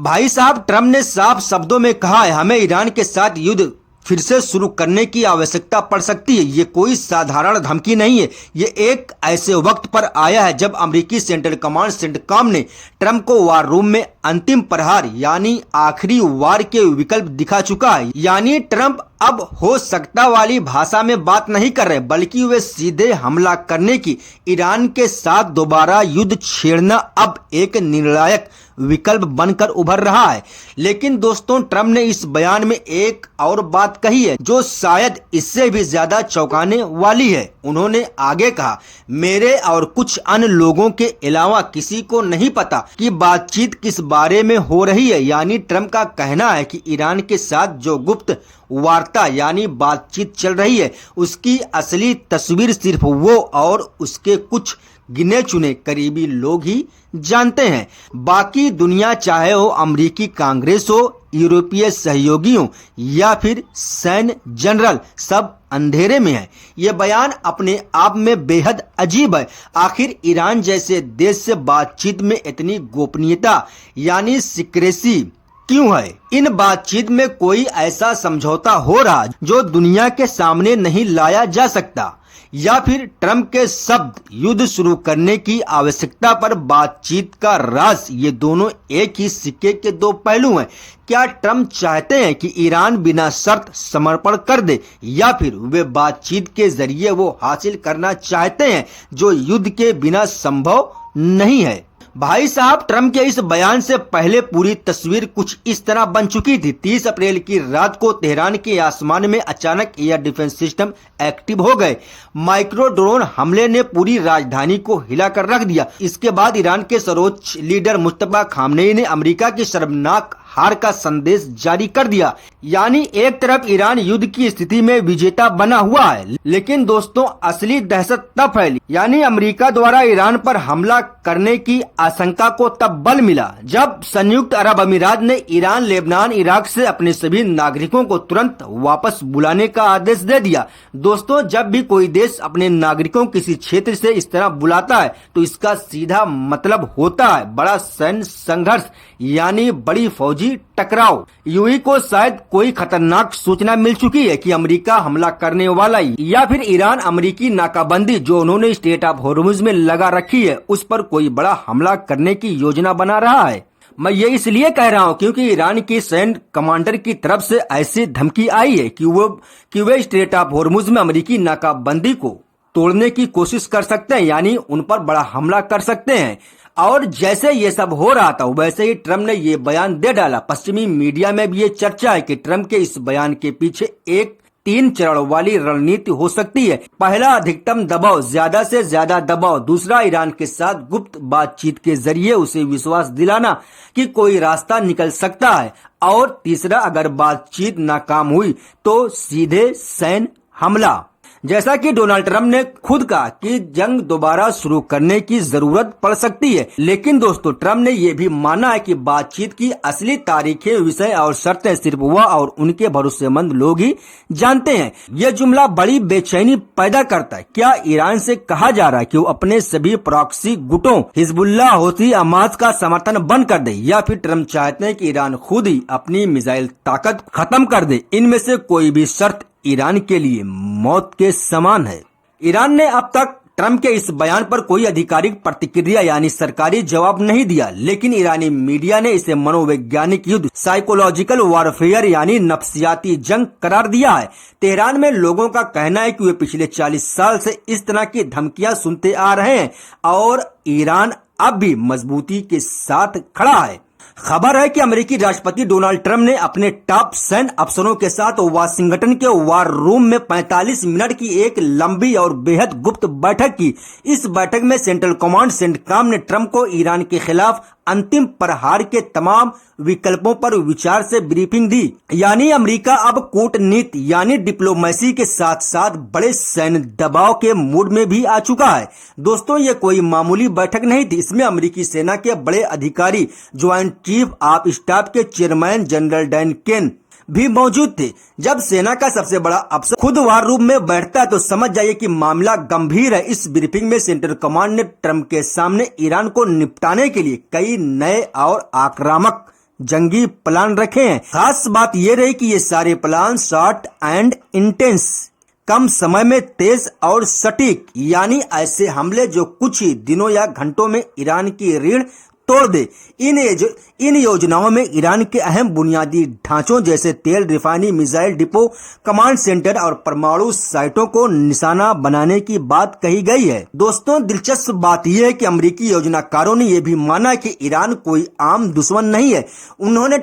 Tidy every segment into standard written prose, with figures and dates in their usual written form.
भाई साहब, ट्रम्प ने साफ शब्दों में कहा है हमें ईरान के साथ युद्ध फिर से शुरू करने की आवश्यकता पड़ सकती है। ये कोई साधारण धमकी नहीं है। ये एक ऐसे वक्त पर आया है जब अमेरिकी सेंट्रल कमांड सेंटकॉम ने ट्रम्प को वार रूम में अंतिम प्रहार यानी आखिरी वार के विकल्प दिखा चुका है। यानी ट्रम्प अब हो सकता वाली भाषा में बात नहीं कर रहे, बल्कि वे सीधे हमला करने की, ईरान के साथ दोबारा युद्ध छेड़ना अब एक निर्णायक विकल्प बनकर उभर रहा है। लेकिन दोस्तों, ट्रम्प ने इस बयान में एक और बात कही है जो शायद इससे भी ज्यादा चौंकाने वाली है। उन्होंने आगे कहा, मेरे और कुछ अन्य लोगों के अलावा किसी को नहीं पता कि बातचीत किस बारे में हो रही है। यानी ट्रम्प का कहना है कि ईरान के साथ जो गुप्त वार्ता यानी बातचीत चल रही है, उसकी असली तस्वीर सिर्फ वो और उसके कुछ गिने चुने करीबी लोग ही जानते हैं। बाकी दुनिया, चाहे वो अमेरिकी कांग्रेस हो, यूरोपीय सहयोगी हो या फिर सैन्य जनरल, सब अंधेरे में है। ये बयान अपने आप में बेहद अजीब है। आखिर ईरान जैसे देश से बातचीत में इतनी गोपनीयता यानी सीक्रेसी क्यों है? इन बातचीत में कोई ऐसा समझौता हो रहा जो दुनिया के सामने नहीं लाया जा सकता, या फिर ट्रम्प के शब्द युद्ध शुरू करने की आवश्यकता पर बातचीत का राज? ये दोनों एक ही सिक्के के दो पहलू हैं। क्या ट्रम्प चाहते हैं कि ईरान बिना शर्त समर्पण कर दे, या फिर वे बातचीत के जरिए वो हासिल करना चाहते हैं जो युद्ध के बिना संभव नहीं है? भाई साहब, ट्रम्प के इस बयान से पहले पूरी तस्वीर कुछ इस तरह बन चुकी थी। 30 अप्रैल की रात को तेहरान के आसमान में अचानक एयर डिफेंस सिस्टम एक्टिव हो गए। माइक्रो ड्रोन हमले ने पूरी राजधानी को हिलाकर रख दिया। इसके बाद ईरान के सर्वोच्च लीडर मुस्तफा खामनेई ने अमेरिका की शर्मनाक हार का संदेश जारी कर दिया। यानी एक तरफ ईरान युद्ध की स्थिति में विजेता बना हुआ है, लेकिन दोस्तों, असली दहशत तब फैली यानी अमेरिका द्वारा ईरान पर हमला करने की आशंका को तब बल मिला जब संयुक्त अरब अमीरात ने ईरान, लेबनान, इराक से अपने सभी नागरिकों को तुरंत वापस बुलाने का आदेश दे दिया। दोस्तों, जब भी कोई देश अपने नागरिकों किसी क्षेत्र से इस तरह बुलाता है तो इसका सीधा मतलब होता है बड़ा सैन्य संघर्ष यानी बड़ी फौजी टकराव। यूएई को शायद कोई खतरनाक सूचना मिल चुकी है कि अमेरिका हमला करने वाला है, या फिर ईरान अमेरिकी नाकाबंदी जो उन्होंने स्ट्रेट ऑफ हॉर्मुज में लगा रखी है उस पर कोई बड़ा हमला करने की योजना बना रहा है। मैं ये इसलिए कह रहा हूँ क्योंकि ईरान की सैन्य कमांडर की तरफ से ऐसी धमकी आई है कि वे स्ट्रेट ऑफ हॉर्मुज में अमेरिकी नाकाबंदी को तोड़ने की कोशिश कर सकते हैं, यानी उन पर बड़ा हमला कर सकते हैं। और जैसे ये सब हो रहा था वैसे ही ट्रम्प ने ये बयान दे डाला। पश्चिमी मीडिया में भी ये चर्चा है कि ट्रम्प के इस बयान के पीछे एक 3 चरण वाली रणनीति हो सकती है। पहला, अधिकतम दबाव, ज्यादा से ज्यादा दबाव। दूसरा, ईरान के साथ गुप्त बातचीत के जरिए उसे विश्वास दिलाना कि कोई रास्ता निकल सकता है। और तीसरा, अगर बातचीत नाकाम हुई तो सीधे सैन्य हमला। जैसा कि डोनाल्ड ट्रम्प ने खुद कहा कि जंग दोबारा शुरू करने की जरूरत पड़ सकती है, लेकिन दोस्तों, ट्रम्प ने यह भी माना है कि बातचीत की असली तारीखें, विषय और शर्तें सिर्फ वह और उनके भरोसेमंद लोग ही जानते हैं। यह जुमला बड़ी बेचैनी पैदा करता है। क्या ईरान से कहा जा रहा है कि वो अपने सभी प्रॉक्सी गुटों हिजबुल्लाह, हौथी, हमास का समर्थन बंद कर दे, या फिर ट्रम्प चाहते हैं कि ईरान खुद ही अपनी मिसाइल ताकत खत्म कर दे? इनमें से कोई भी शर्त ईरान के लिए मौत के समान है। ईरान ने अब तक ट्रम्प के इस बयान पर कोई आधिकारिक प्रतिक्रिया यानी सरकारी जवाब नहीं दिया, लेकिन ईरानी मीडिया ने इसे मनोवैज्ञानिक युद्ध, साइकोलॉजिकल वॉरफेयर यानी नफ्सियाती जंग करार दिया है। तेहरान में लोगों का कहना है कि वे पिछले 40 साल से इस तरह की धमकियां सुनते आ रहे हैं और ईरान अब भी मजबूती के साथ खड़ा है। खबर है कि अमेरिकी राष्ट्रपति डोनाल्ड ट्रम्प ने अपने टॉप सैन्य अफसरों के साथ वाशिंगटन के वार रूम में 45 मिनट की एक लंबी और बेहद गुप्त बैठक की। इस बैठक में सेंट्रल कमांड सेंटकॉम ने ट्रम्प को ईरान के खिलाफ अंतिम प्रहार के तमाम विकल्पों पर विचार से ब्रीफिंग दी। यानी अमेरिका अब कूटनीति यानी डिप्लोमेसी के साथ साथ बड़े सैन्य दबाव के मूड में भी आ चुका है। दोस्तों, ये कोई मामूली बैठक नहीं थी। इसमें अमेरिकी सेना के बड़े अधिकारी, ज्वाइंट चीफ ऑफ स्टाफ के चेयरमैन जनरल डैन केन भी मौजूद थे। जब सेना का सबसे बड़ा अफसर खुद वार रूम में बैठता है तो समझ जाइए कि मामला गंभीर है। इस ब्रीफिंग में सेंट्रल कमांड ने ट्रम्प के सामने ईरान को निपटाने के लिए कई नए और आक्रामक जंगी प्लान रखे हैं। खास बात ये रही कि ये सारे प्लान शॉर्ट एंड इंटेंस, कम समय में तेज और सटीक, यानी ऐसे हमले जो कुछ ही दिनों या घंटों में ईरान की रीढ़ तोड़ दे। इन योजनाओं में ईरान के अहम बुनियादी ढांचों जैसे तेल refinery, missile depot, command centre और परमाणु साइटों को निशाना बनाने की बात कही गई है। दोस्तों, दिलचस्प बात यह है कि अमेरिकी योजनाकारों ने यह भी माना कि ईरान कोई आम दुश्मन नहीं है। उन्होंने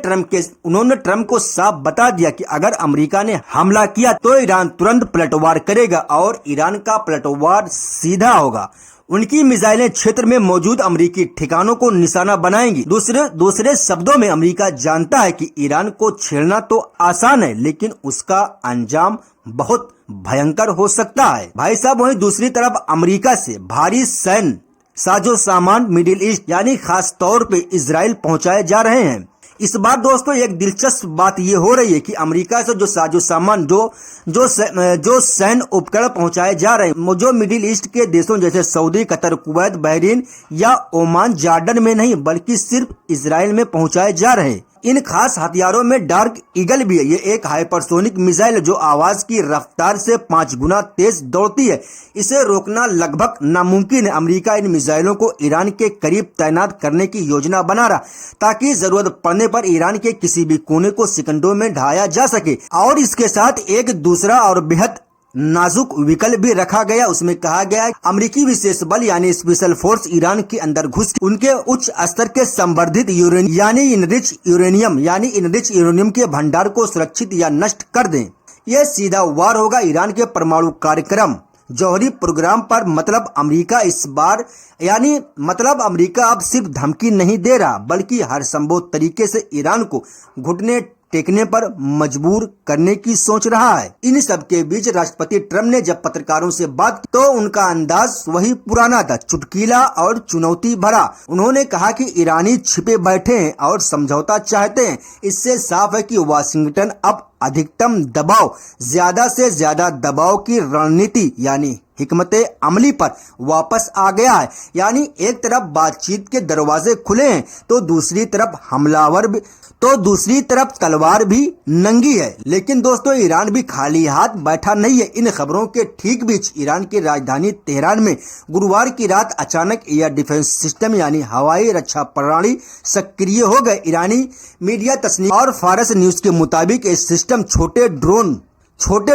ट्रंप को साफ बता दिया कि अगर अमेरिका ने हमला किया तो ईरान तुरंत पलटवार करेगा और ईरान का पलटवार सीधा होगा। उनकी मिसाइलें क्षेत्र में मौजूद अमेरिकी ठिकानों को निशाना बनाएंगी। दूसरे शब्दों में अमेरिका जानता है कि ईरान को छेड़ना तो आसान है, लेकिन उसका अंजाम बहुत भयंकर हो सकता है। भाई साहब, वहीं दूसरी तरफ अमेरिका से भारी सैन्य साजो सामान मिडिल ईस्ट यानी खास तौर पे इजराइल पहुंचाए जा रहे हैं। इस बार दोस्तों एक दिलचस्प बात ये हो रही है कि अमेरिका से जो साजो सामान जो सैन्य उपकरण पहुंचाए जा रहे हैं, जो मिडिल ईस्ट के देशों जैसे सऊदी, कतर, कुवैत, बहरीन या ओमान, जॉर्डन में नहीं बल्कि सिर्फ इजराइल में पहुंचाए जा रहे हैं। इन खास हथियारों में डार्क ईगल भी है। ये एक हाइपरसोनिक मिसाइल है जो आवाज की रफ्तार से 5 गुना तेज दौड़ती है। इसे रोकना लगभग नामुमकिन है। अमेरिका इन मिसाइलों को ईरान के करीब तैनात करने की योजना बना रहा ताकि जरूरत पड़ने पर ईरान के किसी भी कोने को सेकंडों में ढाया जा सके। और इसके साथ एक दूसरा और बेहद नाजुक विकल्प भी रखा गया। उसमें कहा गया है अमेरिकी विशेष बल यानी स्पेशल फोर्स ईरान के अंदर घुस उनके उच्च स्तर के संवर्धित इनरिच यूरेनियम के भंडार को सुरक्षित या नष्ट कर दें। यह सीधा वार होगा ईरान के परमाणु कार्यक्रम जौहरी प्रोग्राम पर। मतलब अमेरिका अब सिर्फ धमकी नहीं दे रहा बल्कि हर संभव तरीके से ईरान को घुटने टेकने पर मजबूर करने की सोच रहा है। इन सब के बीच राष्ट्रपति ट्रंप ने जब पत्रकारों से बात की तो उनका अंदाज वही पुराना था, चुटकीला और चुनौती भरा। उन्होंने कहा कि ईरानी छिपे बैठे हैं और समझौता चाहते हैं। इससे साफ है कि वाशिंगटन अब अधिकतम दबाव, ज्यादा से ज्यादा दबाव की रणनीति यानी हिकमते अमली पर वापस आ गया है। यानी एक तरफ बातचीत के दरवाजे खुले हैं तो दूसरी तरफ तलवार भी नंगी है। लेकिन दोस्तों, ईरान भी खाली हाथ बैठा नहीं है। इन खबरों के ठीक बीच ईरान की राजधानी तेहरान में गुरुवार की रात अचानक एयर डिफेंस सिस्टम यानी हवाई रक्षा प्रणाली सक्रिय हो गए। ईरानी मीडिया तस्नीम और फारस न्यूज के मुताबिक ये सिस्टम छोटे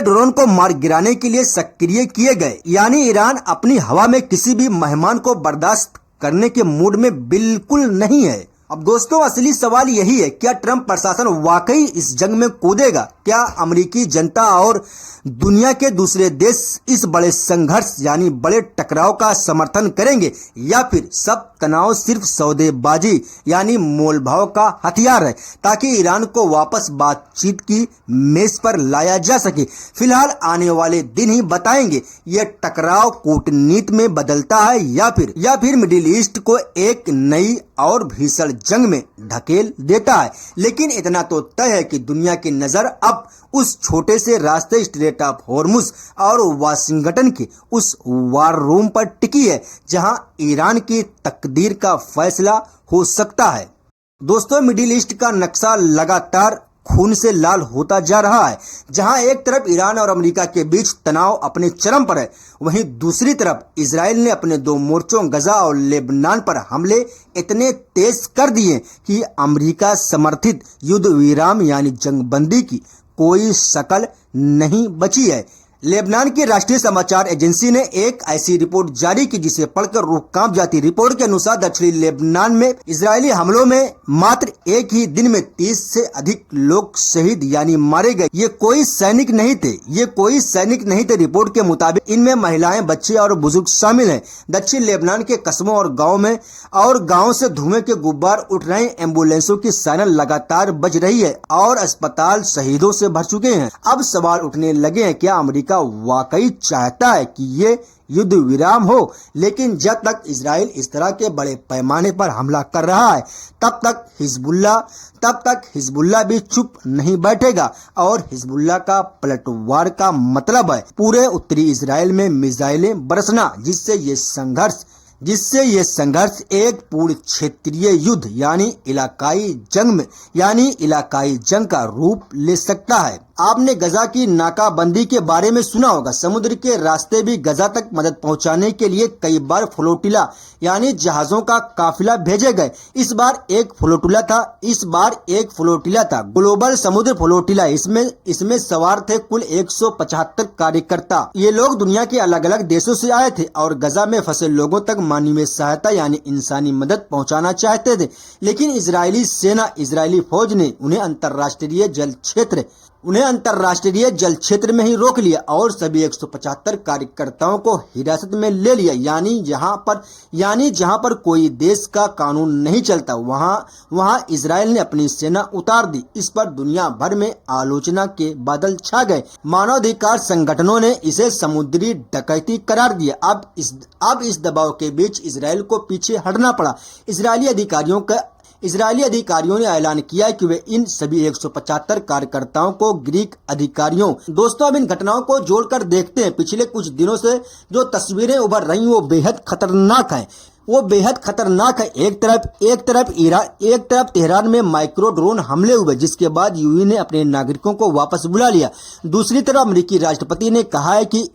ड्रोन को मार गिराने के लिए सक्रिय किए गए। यानी ईरान अपनी हवा में किसी भी मेहमान को बर्दाश्त करने के मूड में बिल्कुल नहीं है। अब दोस्तों, असली सवाल यही है, क्या ट्रंप प्रशासन वाकई इस जंग में कूदेगा? क्या अमेरिकी जनता और दुनिया के दूसरे देश इस बड़े संघर्ष यानी बड़े टकराव का समर्थन करेंगे या फिर सब तनाव सिर्फ सौदेबाजी यानी मोलभाव का हथियार है ताकि ईरान को वापस बातचीत की मेज पर लाया जा सके? फिलहाल आने वाले दिन ही बताएंगे ये टकराव कूटनीति में बदलता है या फिर मिडिल ईस्ट को एक नई और भीषण जंग में ढकेल देता है। लेकिन इतना तो तय है कि दुनिया की नजर अब उस छोटे से रास्ते स्ट्रेट ऑफ हॉर्मुज और वाशिंगटन के उस वार रूम पर टिकी है जहां ईरान की तकदीर का फैसला हो सकता है। दोस्तों, मिडिल ईस्ट का नक्शा लगातार खून से लाल होता जा रहा है। जहां एक तरफ ईरान और अमेरिका के बीच तनाव अपने चरम पर है, वहीं दूसरी तरफ इजराइल ने अपने 2 मोर्चों गजा और लेबनान पर हमले इतने तेज कर दिए कि अमेरिका समर्थित युद्ध विराम यानी जंगबंदी की कोई शकल नहीं बची है। लेबनान की राष्ट्रीय समाचार एजेंसी ने एक ऐसी रिपोर्ट जारी की जिसे पढ़कर रूह कांप जाती। रिपोर्ट के अनुसार दक्षिणी लेबनान में इजरायली हमलों में मात्र एक ही दिन में 30 से अधिक लोग शहीद यानी मारे गए। ये कोई सैनिक नहीं थे। रिपोर्ट के मुताबिक इनमें महिलाएं, बच्चे और बुजुर्ग शामिल हैं। दक्षिण लेबनान के कस्बों और गाँव से धुएं के गुब्बार उठ रहे हैं। एम्बुलेंसों की सायरन लगातार बज रही है और अस्पताल शहीदों से भर चुके हैं। अब सवाल उठने लगे हैं, क्या अमेरिका वाकई चाहता है कि ये युद्ध विराम हो? लेकिन जब तक इजराइल इस तरह के बड़े पैमाने पर हमला कर रहा है तब तक हिजबुल्ला भी चुप नहीं बैठेगा। और हिजबुल्ला का पलटवार का मतलब है पूरे उत्तरी इजराइल में मिसाइलें बरसना, जिससे ये संघर्ष जिससे ये संघर्ष एक पूर्ण क्षेत्रीय युद्ध यानी इलाकाई जंग का रूप ले सकता है। आपने गजा की नाकाबंदी के बारे में सुना होगा। समुद्र के रास्ते भी गजा तक मदद पहुंचाने के लिए कई बार फ्लोटिला यानी जहाजों का काफिला भेजे गए। इस बार एक फ्लोटिला था ग्लोबल समुद्र फ्लोटिला। इसमें सवार थे कुल 175 कार्यकर्ता। ये लोग दुनिया के अलग अलग देशों से आए थे और गजा में फंसे लोगों तक मानवीय सहायता यानी इंसानी मदद पहुंचाना चाहते थे। लेकिन इजरायली फौज ने उन्हें अंतर्राष्ट्रीय जल क्षेत्र में ही रोक लिया और सभी 175 कार्यकर्ताओं को हिरासत में ले लिया। यानी जहां पर कोई देश का कानून नहीं चलता वहां इजराइल ने अपनी सेना उतार दी। इस पर दुनिया भर में आलोचना के बादल छा गए। मानवाधिकार संगठनों ने इसे समुद्री डकैती करार दिया। अब इस दबाव के बीच इजराइल को पीछे हटना पड़ा। इजरायली अधिकारियों ने ऐलान किया कि वे इन सभी 175 कार्यकर्ताओं को ग्रीक अधिकारियों। दोस्तों, अब इन घटनाओं को जोड़कर देखते हैं। पिछले कुछ दिनों से जो तस्वीरें उभर रही वो बेहद खतरनाक है। एक तरफ तेहरान में माइक्रो ड्रोन हमले हुए जिसके बाद यूएई ने अपने नागरिकों को वापस बुला लिया। दूसरी तरफ अमेरिकी राष्ट्रपति ने कहा है कि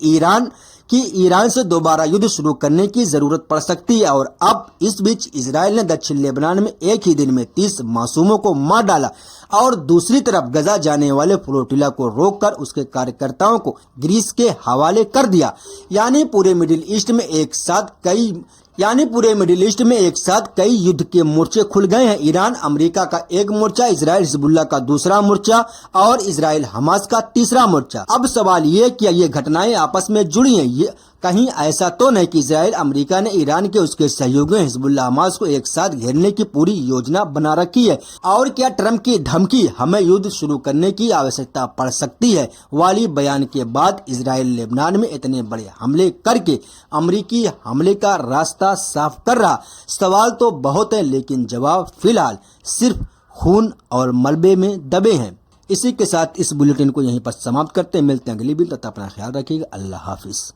ईरान से दोबारा युद्ध शुरू करने की जरूरत पड़ सकती है। और अब इस बीच इजराइल ने दक्षिण लेबनान में एक ही दिन में 30 मासूमों को मार डाला और दूसरी तरफ गजा जाने वाले फ्लोटिला को रोककर उसके कार्यकर्ताओं को ग्रीस के हवाले कर दिया। यानी पूरे मिडिल ईस्ट में एक साथ कई युद्ध के मोर्चे खुल गए हैं। ईरान अमेरिका का एक मोर्चा, इजराइल हिजबुल्लाह का दूसरा मोर्चा और इजराइल हमास का तीसरा मोर्चा। अब सवाल ये कि ये घटनाएं आपस में जुड़ी हैं। ये कहीं ऐसा तो नहीं कि इजराइल अमेरिका ने ईरान के उसके सहयोगियों हिजबुल्लाह हमास को एक साथ घेरने की पूरी योजना बना रखी है? और क्या ट्रंप की धमकी हमें युद्ध शुरू करने की आवश्यकता पड़ सकती है वाली बयान के बाद इजराइल लेबनान में इतने बड़े हमले करके अमेरिकी हमले का रास्ता साफ कर रहा? सवाल तो बहुत है लेकिन जवाब फिलहाल सिर्फ खून और मलबे में दबे हैं। इसी के साथ इस बुलेटिन को यहीं पर समाप्त करते हैं। मिलते हैं अगली वीडियो। तब तक अपना ख्याल रखिएगा। अल्लाह हाफिज।